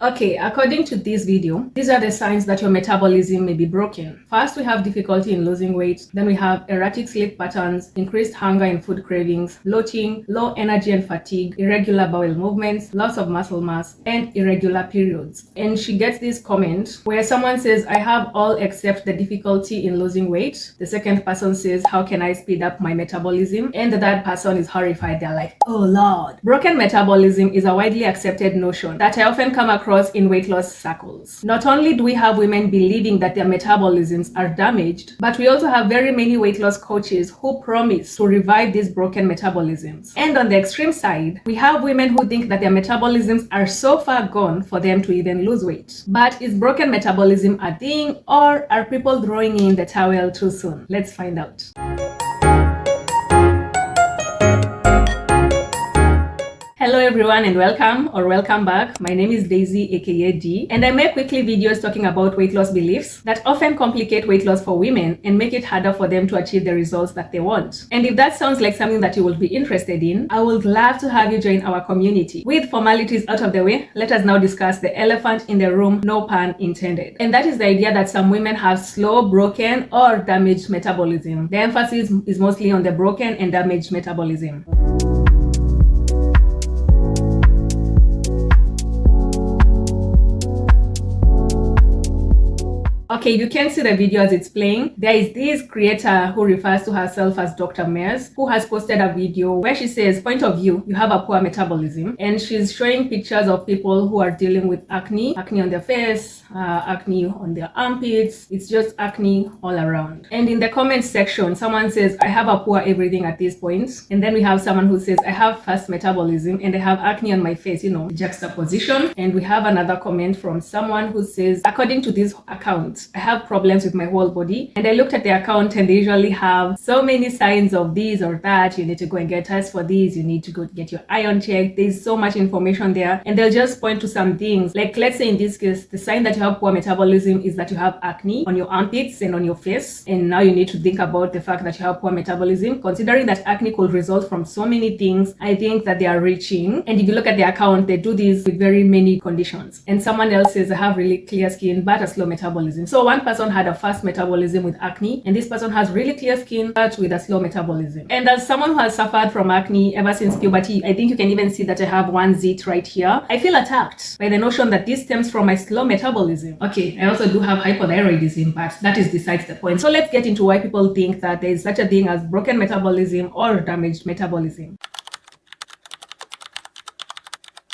Okay, according to this video, these are the signs that your metabolism may be broken. First, we have difficulty in losing weight. Then we have erratic sleep patterns, increased hunger and food cravings, bloating, low energy and fatigue, irregular bowel movements, loss of muscle mass, and irregular periods. And she gets this comment where someone says, I have all except the difficulty in losing weight. The second person says, how can I speed up my metabolism? And the third person is horrified. They're like, oh Lord. Broken metabolism is a widely accepted notion that I often come across in weight loss circles. Not only do we have women believing that their metabolisms are damaged, but we also have very many weight loss coaches who promise to revive these broken metabolisms. And on the extreme side, we have women who think that their metabolisms are so far gone for them to even lose weight. But is broken metabolism a thing, or are people throwing in the towel too soon? Let's find out. Hello everyone and welcome back. My name is Daisy aka D, and I make weekly videos talking about weight loss beliefs that often complicate weight loss for women and make it harder for them to achieve the results that they want. And if that sounds like something that you will be interested in, I would love to have you join our community. With formalities out of the way, let us now discuss the elephant in the room, no pun intended. And that is the idea that some women have slow, broken, or damaged metabolism. The emphasis is mostly on the broken and damaged metabolism. Okay, you can see the video as it's playing. There is this creator who refers to herself as Dr. Mears, who has posted a video where she says, point of view, you have a poor metabolism. And she's showing pictures of people who are dealing with acne on their face, acne on their armpits. It's just acne all around. And in the comments section, someone says, I have a poor everything at this point. And then we have someone who says, I have fast metabolism and I have acne on my face, juxtaposition. And we have another comment from someone who says, according to this account, I have problems with my whole body, and I looked at the account and they usually have so many signs of this or that. You need to go and get tests for this, you need to go get your iron checked. There's so much information there, and they'll just point to some things. Like, let's say in this case, the sign that you have poor metabolism is that you have acne on your armpits and on your face, and now you need to think about the fact that you have poor metabolism. Considering that acne could result from so many things, I think that they are reaching. And if you look at the account, they do this with very many conditions. And someone else says, I have really clear skin but a slow metabolism. So one person had a fast metabolism with acne, and this person has really clear skin but with a slow metabolism. And as someone who has suffered from acne ever since puberty, I think you can even see that I have one zit right here. I feel attacked by the notion that this stems from my slow metabolism. Okay, I also do have hypothyroidism, but that is besides the point. So let's get into why people think that there is such a thing as broken metabolism or damaged metabolism.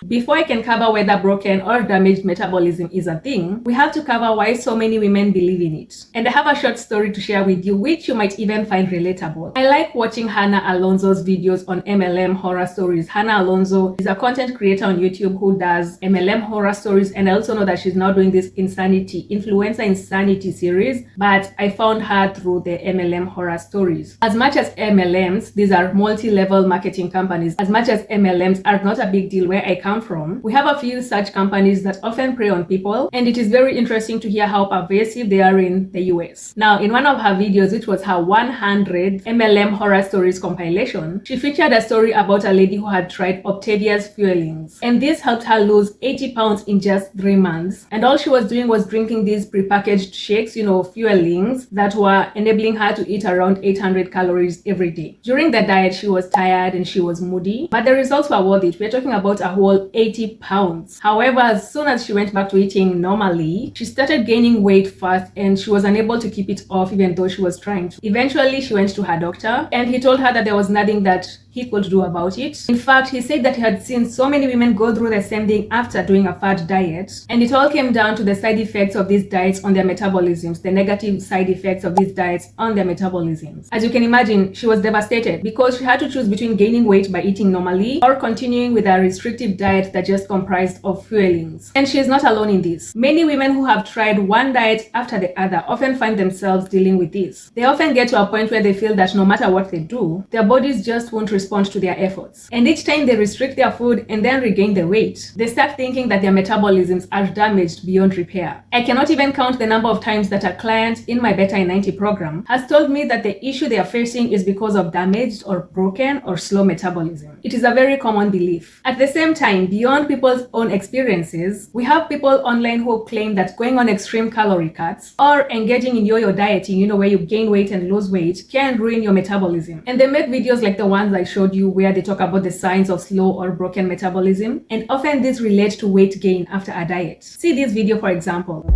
Before I can cover whether broken or damaged metabolism is a thing, we have to cover why so many women believe in it. And I have a short story to share with you, which you might even find relatable. I like watching Hannah Alonso's videos on MLM horror stories. Hannah Alonso is a content creator on YouTube who does MLM horror stories, and I also know that she's now doing this influencer insanity series, but I found her through the MLM horror stories. As much as MLMs, these are multi-level marketing companies, as much as MLMs are not a big deal where I come from, we have a few such companies that often prey on people, and it is very interesting to hear how pervasive they are in the US. Now, in one of her videos, which was her 100 MLM horror stories compilation, she featured a story about a lady who had tried Optavia's fuelings, and this helped her lose 80 pounds in just 3 months. And all she was doing was drinking these prepackaged shakes, fuelings that were enabling her to eat around 800 calories every day. During the diet, she was tired and she was moody, but the results were worth it. We're talking about a whole 80 pounds. However, as soon as she went back to eating normally, she started gaining weight fast and she was unable to keep it off even though she was trying to. Eventually, she went to her doctor and he told her that there was nothing that he could do about it. In fact, he said that he had seen so many women go through the same thing after doing a fad diet, and it all came down to the side effects of these diets on their metabolisms, the negative side effects of these diets on their metabolisms. As you can imagine, she was devastated because she had to choose between gaining weight by eating normally or continuing with a restrictive diet that just comprised of fuelings. And she is not alone in this. Many women who have tried one diet after the other often find themselves dealing with this. They often get to a point where they feel that no matter what they do, their bodies just won't respond to their efforts. And each time they restrict their food and then regain the weight, they start thinking that their metabolisms are damaged beyond repair. I cannot even count the number of times that a client in my Better in 90 program has told me that the issue they are facing is because of damaged or broken or slow metabolism. It is a very common belief. At the same time, beyond people's own experiences, we have people online who claim that going on extreme calorie cuts or engaging in yo-yo dieting, where you gain weight and lose weight, can ruin your metabolism. And they make videos like the ones I showed you where they talk about the signs of slow or broken metabolism, and often these relate to weight gain after a diet. See this video for example.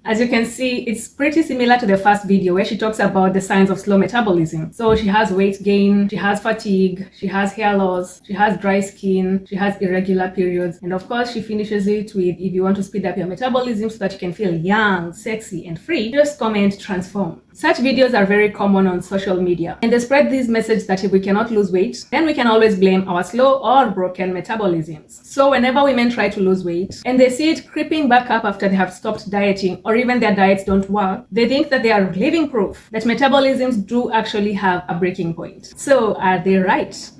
As you can see, it's pretty similar to the first video where she talks about the signs of slow metabolism. So she has weight gain, she has fatigue, she has hair loss, she has dry skin, she has irregular periods, and of course she finishes it with, if you want to speed up your metabolism so that you can feel young, sexy, and free, just comment transform. Such videos are very common on social media, and they spread this message that if we cannot lose weight, then we can always blame our slow or broken metabolisms. So whenever women try to lose weight and they see it creeping back up after they have stopped dieting, or even their diets don't work, they think that they are living proof that metabolisms do actually have a breaking point. So are they right?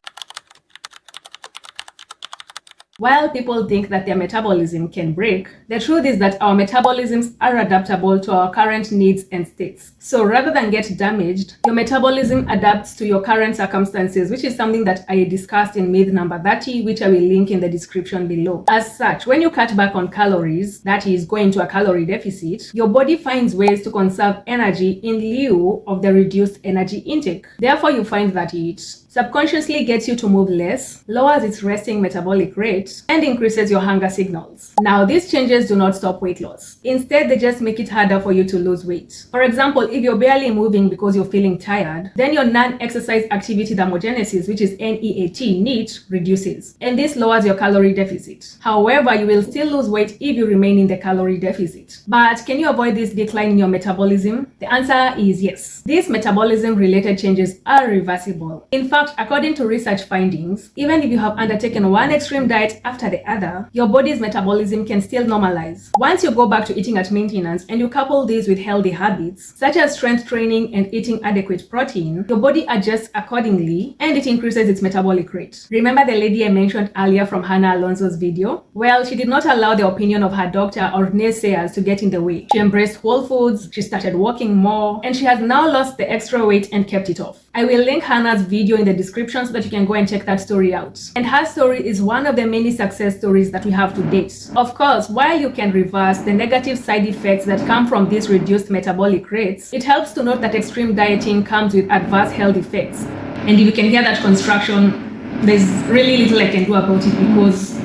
While people think that their metabolism can break, the truth is that our metabolisms are adaptable to our current needs and states. So rather than get damaged, your metabolism adapts to your current circumstances, which is something that I discussed in myth number 30, which I will link in the description below. As such, when you cut back on calories, that is going to a calorie deficit, your body finds ways to conserve energy in lieu of the reduced energy intake. Therefore, you find that it subconsciously gets you to move less, lowers its resting metabolic rate, and increases your hunger signals. Now, these changes do not stop weight loss. Instead, they just make it harder for you to lose weight. For example, if you're barely moving because you're feeling tired, then your non-exercise activity thermogenesis, which is NEAT, reduces. And this lowers your calorie deficit. However, you will still lose weight if you remain in the calorie deficit. But can you avoid this decline in your metabolism? The answer is yes. These metabolism-related changes are reversible. In fact, according to research findings, even if you have undertaken one extreme diet after the other, your body's metabolism can still normalize. Once you go back to eating at maintenance and you couple these with healthy habits, such as strength training and eating adequate protein, your body adjusts accordingly and it increases its metabolic rate. Remember the lady I mentioned earlier from Hannah Alonso's video? Well, she did not allow the opinion of her doctor or naysayers to get in the way. She embraced whole foods, she started walking more, and she has now lost the extra weight and kept it off. I will link Hannah's video in the description so that you can go and check that story out. And her story is one of the many success stories that we have to date. Of course, while you can reverse the negative side effects that come from these reduced metabolic rates, it helps to note that extreme dieting comes with adverse health effects. And if you can hear that construction, there's really little I can do about it because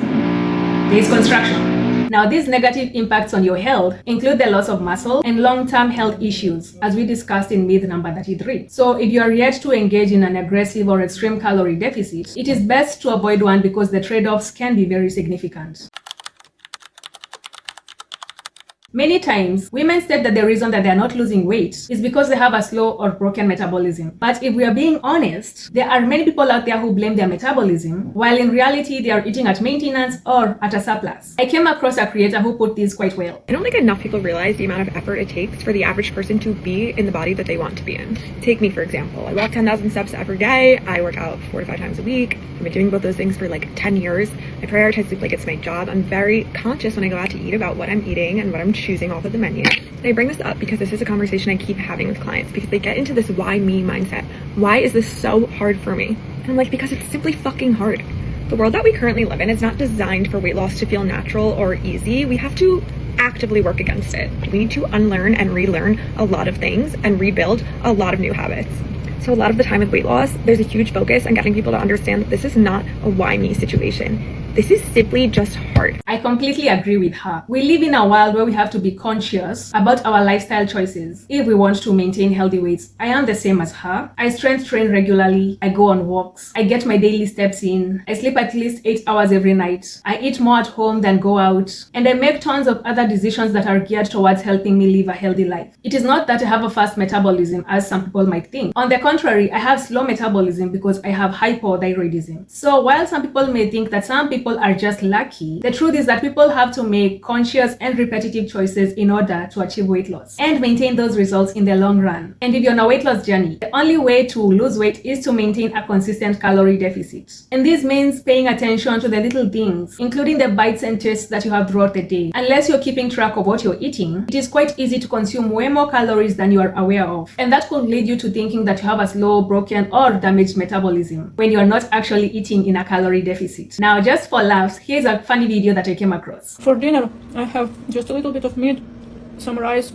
there's construction. Now, these negative impacts on your health include the loss of muscle and long-term health issues, as we discussed in myth number 33. So if you are yet to engage in an aggressive or extreme calorie deficit, it is best to avoid one because the trade-offs can be very significant. Many times, women state that the reason that they are not losing weight is because they have a slow or broken metabolism. But if we are being honest, there are many people out there who blame their metabolism, while in reality, they are eating at maintenance or at a surplus. I came across a creator who put this quite well. I don't think enough people realize the amount of effort it takes for the average person to be in the body that they want to be in. Take me, for example. I walk 10,000 steps every day. I work out 4 to 5 times a week. I've been doing both those things for like 10 years. I prioritize sleep like it's my job. I'm very conscious when I go out to eat about what I'm eating and what I'm choosing off of the menu. And I bring this up because this is a conversation I keep having with clients because they get into this why me mindset. Why is this so hard for me? And I'm like, because it's simply fucking hard. The world that we currently live in is not designed for weight loss to feel natural or easy. We have to actively work against it. We need to unlearn and relearn a lot of things and rebuild a lot of new habits. So a lot of the time with weight loss, there's a huge focus on getting people to understand that this is not a why me situation. This is simply just hard. I completely agree with her. We live in a world where we have to be conscious about our lifestyle choices if we want to maintain healthy weights. I am the same as her. I strength train regularly. I go on walks. I get my daily steps in. I sleep at least 8 hours every night. I eat more at home than go out. And I make tons of other decisions that are geared towards helping me live a healthy life. It is not that I have a fast metabolism as some people might think. On the contrary, I have slow metabolism because I have hypothyroidism. So while some people may think that some people are just lucky, the truth is that people have to make conscious and repetitive choices in order to achieve weight loss and maintain those results in the long run. And if you're on a weight loss journey, the only way to lose weight is to maintain a consistent calorie deficit. And this means paying attention to the little things, including the bites and tastes that you have throughout the day. Unless you're keeping track of what you're eating, it is quite easy to consume way more calories than you are aware of. And that could lead you to thinking that you have a slow, broken, or damaged metabolism when you are not actually eating in a calorie deficit. Now, just for laughs, here's a funny video that I came across. For dinner, I have just a little bit of meat, some rice,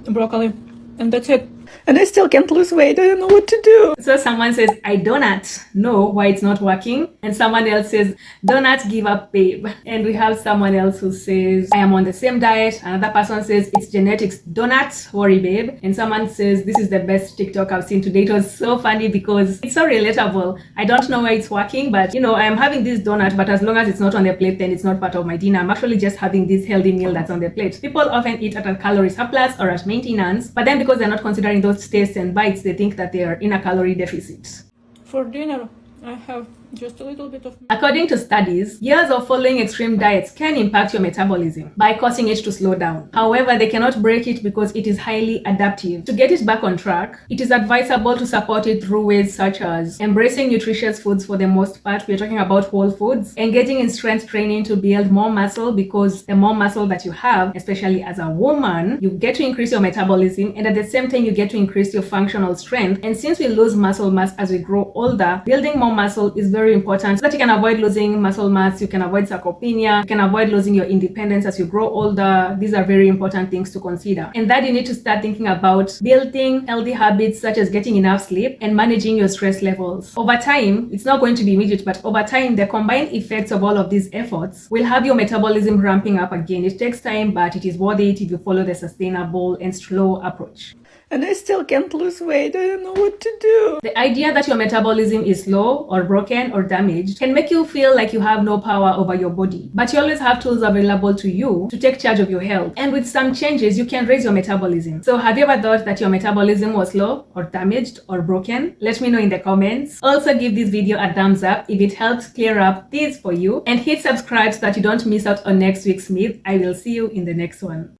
broccoli, and that's it. And I still can't lose weight. I don't know what to do. So someone says, I do not know why it's not working. And someone else says, do not give up, babe. And we have someone else who says, I am on the same diet. Another person says, it's genetics. Do not worry, babe. And someone says, this is the best TikTok I've seen today. It was so funny because it's so relatable. I don't know why it's working, but I am having this donut, but as long as it's not on the plate, then it's not part of my dinner. I'm actually just having this healthy meal that's on the plate. People often eat at a calorie surplus or at maintenance, but then because they're not considering those tastes and bites, they think that they are in a calorie deficit. For dinner, I have just a little bit of... According to studies, years of following extreme diets can impact your metabolism by causing it to slow down. However, they cannot break it because it is highly adaptive. To get it back on track, it is advisable to support it through ways such as embracing nutritious foods. For the most part, we're talking about whole foods, engaging in strength training to build more muscle, because the more muscle that you have, especially as a woman, you get to increase your metabolism, and at the same time you get to increase your functional strength. And since we lose muscle mass as we grow older, building more muscle is very important so that you can avoid losing muscle mass, you can avoid sarcopenia, you can avoid losing your independence as you grow older. These are very important things to consider. And that you need to start thinking about building healthy habits such as getting enough sleep and managing your stress levels. Over time, it's not going to be immediate, but over time, the combined effects of all of these efforts will have your metabolism ramping up again. It takes time, but it is worth it if you follow the sustainable and slow approach. And I still can't lose weight. I don't know what to do. The idea that your metabolism is slow or broken or damaged can make you feel like you have no power over your body. But you always have tools available to you to take charge of your health. And with some changes, you can raise your metabolism. So have you ever thought that your metabolism was slow or damaged or broken? Let me know in the comments. Also give this video a thumbs up if it helps clear up these for you. And hit subscribe so that you don't miss out on next week's myth. I will see you in the next one.